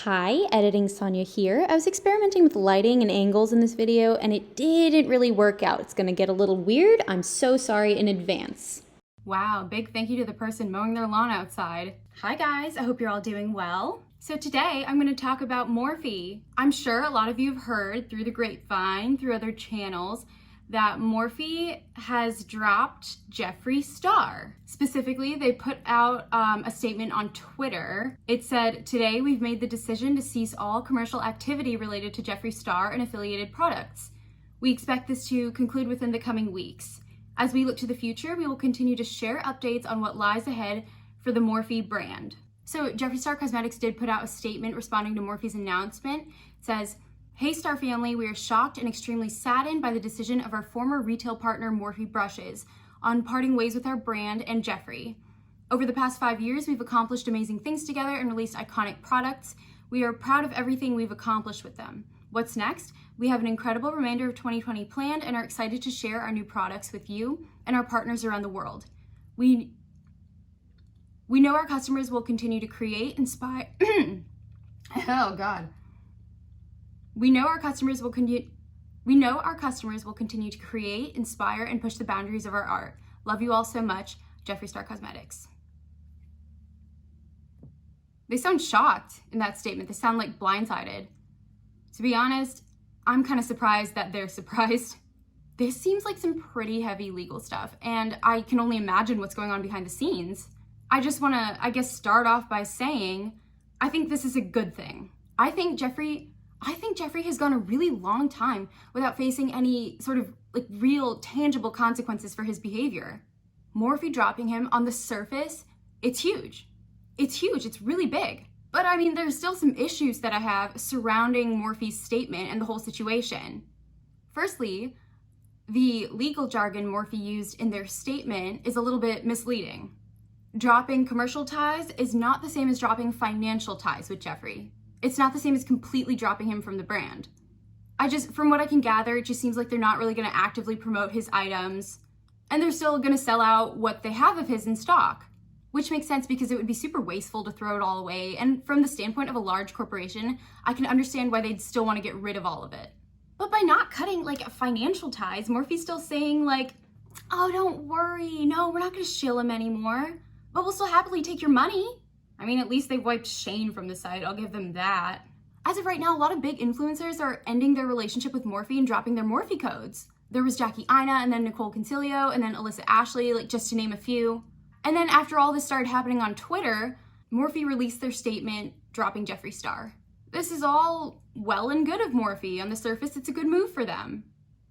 Hi, Editing Sonia here. I was experimenting with lighting and angles in this video and it didn't really work out. It's gonna get a little weird. I'm so sorry in advance. Wow, big thank you to the person mowing their lawn outside. Hi guys, I hope you're all doing well. So today I'm going to talk about MORPHE. I'm sure a lot of you have heard through the grapevine, through other channels, that MORPHE has dropped Jeffree Star. Specifically, they put out a statement on Twitter. It said, "Today we've made the decision to cease all commercial activity related to Jeffree Star and affiliated products. We expect this to conclude within the coming weeks. As we look to the future, we will continue to share updates on what lies ahead for the MORPHE brand." So Jeffree Star Cosmetics did put out a statement responding to MORPHE's announcement. It says, "Hey Star family, we are shocked and extremely saddened by the decision of our former retail partner MORPHE Brushes on parting ways with our brand and Jeffree. Over the past 5 years, we've accomplished amazing things together and released iconic products. We are proud of everything we've accomplished with them. What's next? We have an incredible remainder of 2020 planned and are excited to share our new products with you and our partners around the world. We know our customers will continue to create, inspire, oh God. We know our customers will continue to create, inspire, and push the boundaries of our art. Love you all so much, Jeffree Star Cosmetics." They sound shocked in that statement. They sound like blindsided. To be honest, I'm kind of surprised that they're surprised. This seems like some pretty heavy legal stuff, and I can only imagine what's going on behind the scenes. I just want to, start off by saying, I think this is a good thing. I think Jeffree has gone a really long time without facing any sort of real tangible consequences for his behavior. MORPHE dropping him on the surface, it's huge. It's huge, it's really big. But I mean, there's still some issues that I have surrounding MORPHE's statement and the whole situation. Firstly, the legal jargon MORPHE used in their statement is a little bit misleading. Dropping commercial ties is not the same as dropping financial ties with Jeffree. It's not the same as completely dropping him from the brand. From what I can gather, it just seems like they're not really gonna actively promote his items, and they're still gonna sell out what they have of his in stock, which makes sense because it would be super wasteful to throw it all away. And from the standpoint of a large corporation, I can understand why they'd still wanna get rid of all of it. But by not cutting financial ties, MORPHE's still saying "Oh, don't worry, no, we're not gonna shill him anymore, but we'll still happily take your money." I mean, at least they've wiped Shane from the site, I'll give them that. As of right now, a lot of big influencers are ending their relationship with MORPHE and dropping their MORPHE codes. There was Jackie Aina, and then Nicole Concilio, and then Alyssa Ashley, just to name a few. And then after all this started happening on Twitter, MORPHE released their statement dropping Jeffree Star. This is all well and good of MORPHE. On the surface, it's a good move for them.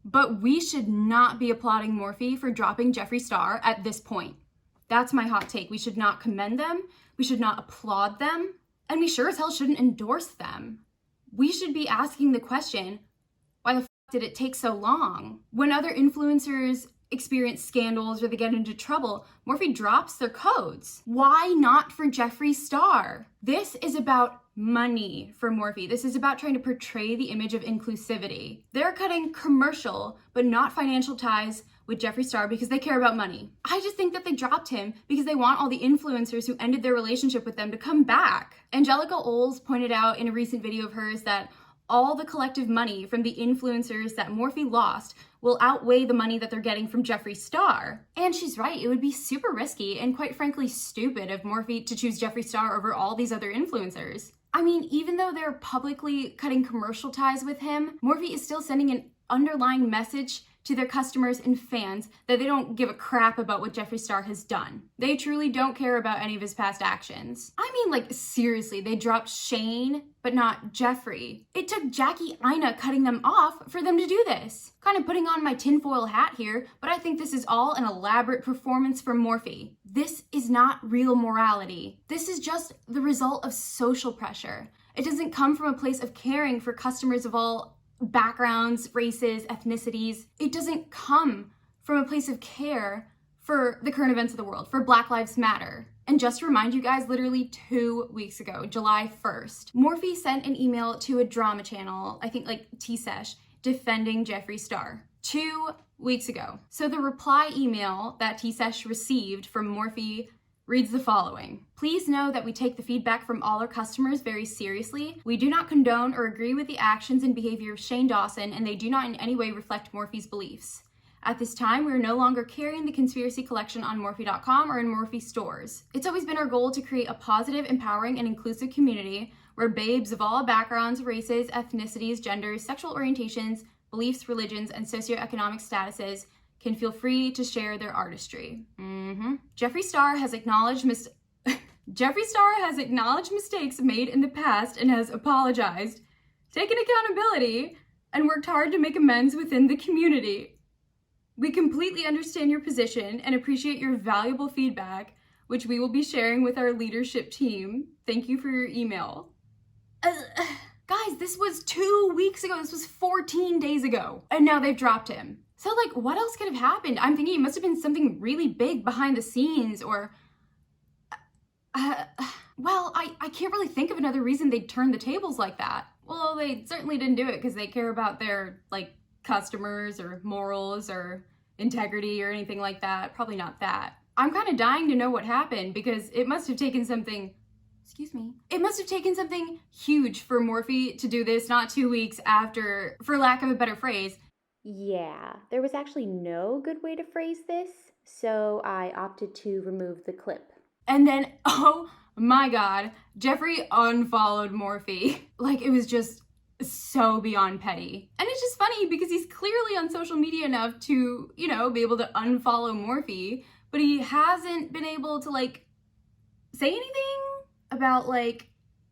But we should not be applauding MORPHE for dropping Jeffree Star at this point. That's my hot take. We should not commend them, we should not applaud them, and we sure as hell shouldn't endorse them. We should be asking the question, why the f did it take so long? When other influencers experience scandals or they get into trouble, MORPHE drops their codes. Why not for Jeffree Star? This is about money for MORPHE. This is about trying to portray the image of inclusivity. They're cutting commercial but not financial ties with Jeffree Star because they care about money. I just think that they dropped him because they want all the influencers who ended their relationship with them to come back. Angelica Oles pointed out in a recent video of hers that all the collective money from the influencers that MORPHE lost will outweigh the money that they're getting from Jeffree Star. And she's right, it would be super risky and quite frankly stupid of MORPHE to choose Jeffree Star over all these other influencers. I mean, even though they're publicly cutting commercial ties with him, MORPHE is still sending an underlying message to their customers and fans that they don't give a crap about what Jeffree Star has done. They truly don't care about any of his past actions. I mean, seriously, they dropped Shane, but not Jeffree. It took Jackie Aina cutting them off for them to do this. Kind of putting on my tinfoil hat here, but I think this is all an elaborate performance from MORPHE. This is not real morality. This is just the result of social pressure. It doesn't come from a place of caring for customers of all backgrounds, races, ethnicities. It doesn't come from a place of care for the current events of the world, for Black Lives Matter. And just to remind you guys, literally 2 weeks ago, July 1st, MORPHE sent an email to a drama channel, I think T-Sesh, defending Jeffree Star. 2 weeks ago. So the reply email that T-Sesh received from MORPHE reads the following. Please know that we take the feedback from all our customers very seriously. We do not condone or agree with the actions and behavior of Shane Dawson, and they do not in any way reflect Morphe's beliefs. At this time, we are no longer carrying the conspiracy collection on Morphe.com or in Morphe stores. It's always been our goal to create a positive, empowering, and inclusive community where babes of all backgrounds, races, ethnicities, genders, sexual orientations, beliefs, religions, and socioeconomic statuses can feel free to share their artistry. Jeffree Star has acknowledged mistakes made in the past and has apologized, taken accountability, and worked hard to make amends within the community. We completely understand your position and appreciate your valuable feedback, which we will be sharing with our leadership team. Thank you for your email. Guys, this was 2 weeks ago. This was 14 days ago. And now they've dropped him. So, like, what else could have happened? I'm thinking it must have been something really big behind the scenes, or... well, I can't really think of another reason they'd turn the tables like that. Well, they certainly didn't do it because they care about their, like, customers or morals or integrity or anything like that. Probably not that. I'm kind of dying to know what happened because it must have taken something... It must have taken something huge for Morphe to do this not 2 weeks after, for lack of a better phrase. Yeah, there was actually no good way to phrase this, so I opted to remove the clip. And then, oh my god, Jeffree unfollowed Morphe. Like, it was just so beyond petty. And it's just funny because he's clearly on social media enough to, you know, be able to unfollow Morphe, but he hasn't been able to, like, say anything about, like,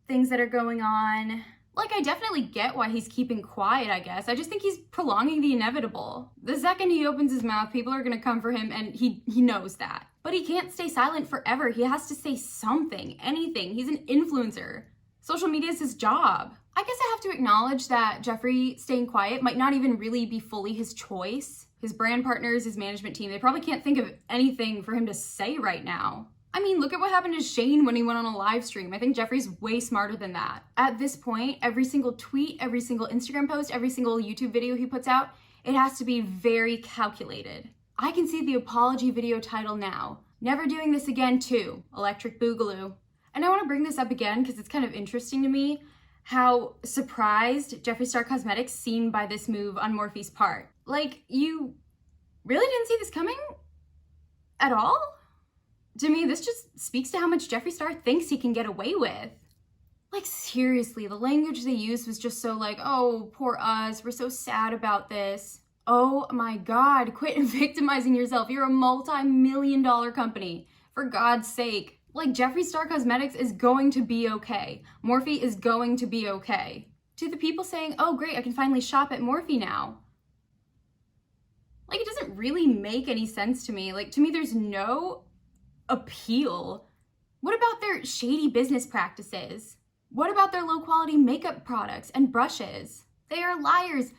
things that are going on. Like, I definitely get why he's keeping quiet, I guess. I just think he's prolonging the inevitable. The second he opens his mouth, people are gonna come for him, and he knows that. But he can't stay silent forever. He has to say something, anything. He's an influencer. Social media is his job. I guess I have to acknowledge that Jeffree staying quiet might not even really be fully his choice. His brand partners, his management team, they probably can't think of anything for him to say right now. I mean, look at what happened to Shane when he went on a live stream. I think Jeffree's way smarter than that. At this point, every single tweet, every single Instagram post, every single YouTube video he puts out, it has to be very calculated. I can see the apology video title now. Never doing this again too. Electric Boogaloo. And I want to bring this up again because it's kind of interesting to me how surprised Jeffree Star Cosmetics seemed by this move on Morphe's part. Like, you really didn't see this coming at all? To me, this just speaks to how much Jeffree Star thinks he can get away with. Like, seriously, the language they used was just so like, oh, poor us, we're so sad about this. Oh my God, quit victimizing yourself. You're a multi-million-dollar company. For God's sake. Like, Jeffree Star Cosmetics is going to be okay. Morphe is going to be okay. To the people saying, oh great, I can finally shop at Morphe now. Like, it doesn't really make any sense to me. Like, to me, there's no appeal. What about their shady business practices? What about their low quality makeup products and brushes? They are liars.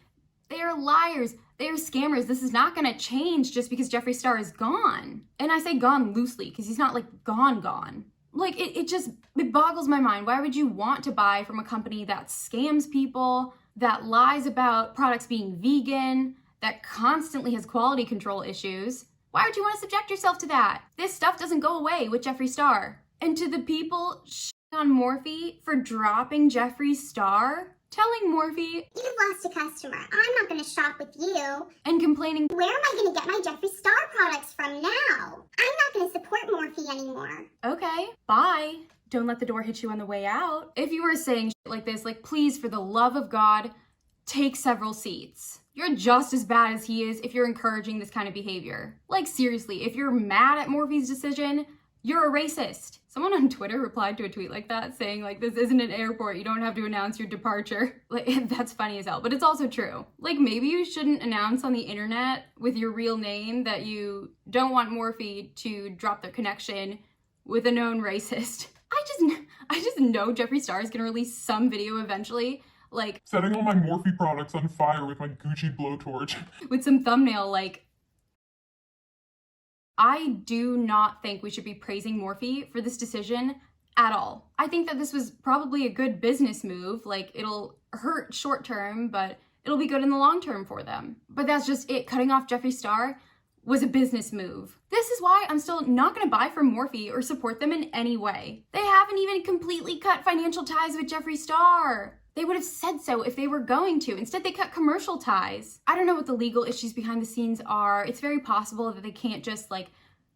They are liars. They are scammers. This is not gonna change just because Jeffree Star is gone. And I say gone loosely because he's not like gone. Like, it boggles my mind. Why would you want to buy from a company that scams people, that lies about products being vegan, that constantly has quality control issues? Why would you want to subject yourself to that? This stuff doesn't go away with Jeffree Star. And to the people on Morphe for dropping Jeffree Star, telling Morphe, you've lost a customer. I'm not going to shop with you. And complaining, where am I going to get my Jeffree Star products from now? I'm not going to support Morphe anymore. Okay, bye. Don't let the door hit you on the way out. If you were saying shit like this, like, please, for the love of God, take several seats. You're just as bad as he is if you're encouraging this kind of behavior. Like, seriously, if you're mad at Morphe's decision, you're a racist. Someone on Twitter replied to a tweet like that saying, like, this isn't an airport, you don't have to announce your departure. Like, that's funny as hell, but it's also true. Like, maybe you shouldn't announce on the internet with your real name that you don't want Morphe to drop their connection with a known racist. I just know Jeffree Star is gonna release some video eventually, like, setting all my Morphe products on fire with my Gucci blowtorch. With some thumbnail like, I do not think we should be praising Morphe for this decision at all. I think that this was probably a good business move. Like, it'll hurt short term, but it'll be good in the long term for them. But that's just it. Cutting off Jeffree Star was a business move. This is why I'm still not gonna buy from Morphe or support them in any way. They haven't even completely cut financial ties with Jeffree Star. They would have said so if they were going to. Instead, they cut commercial ties. I don't know what the legal issues behind the scenes are. It's very possible that they can't just like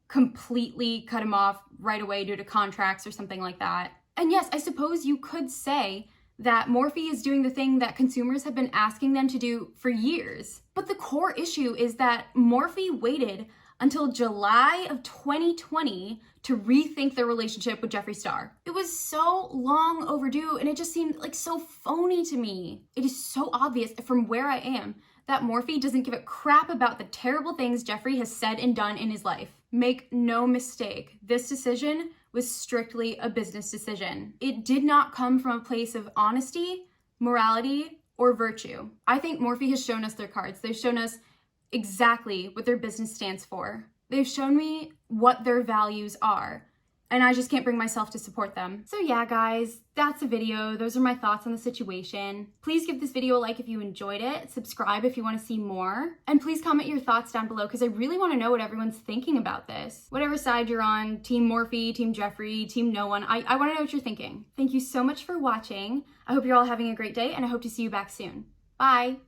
completely cut him off right away due to contracts or something like that. And yes, I suppose you could say that Morphe is doing the thing that consumers have been asking them to do for years. But the core issue is that Morphe waited until July of 2020 to rethink their relationship with Jeffree Star. It was so long overdue and it just seemed like so phony to me. It is so obvious from where I am that Morphe doesn't give a crap about the terrible things Jeffree has said and done in his life. Make no mistake, this decision was strictly a business decision. It did not come from a place of honesty, morality, or virtue. I think Morphe has shown us their cards. They've shown us exactly what their business stands for. They've shown me what their values are, and I just can't bring myself to support them. So yeah, guys, that's the video. Those are my thoughts on the situation. Please give this video a like if you enjoyed it, subscribe if you want to see more, and please comment your thoughts down below because I really want to know what everyone's thinking about this. Whatever side you're on, Team Morphe, Team Jeffree, Team no one, I want to know what you're thinking. Thank you so much for watching. I hope you're all having a great day, and I hope to see you back soon. Bye!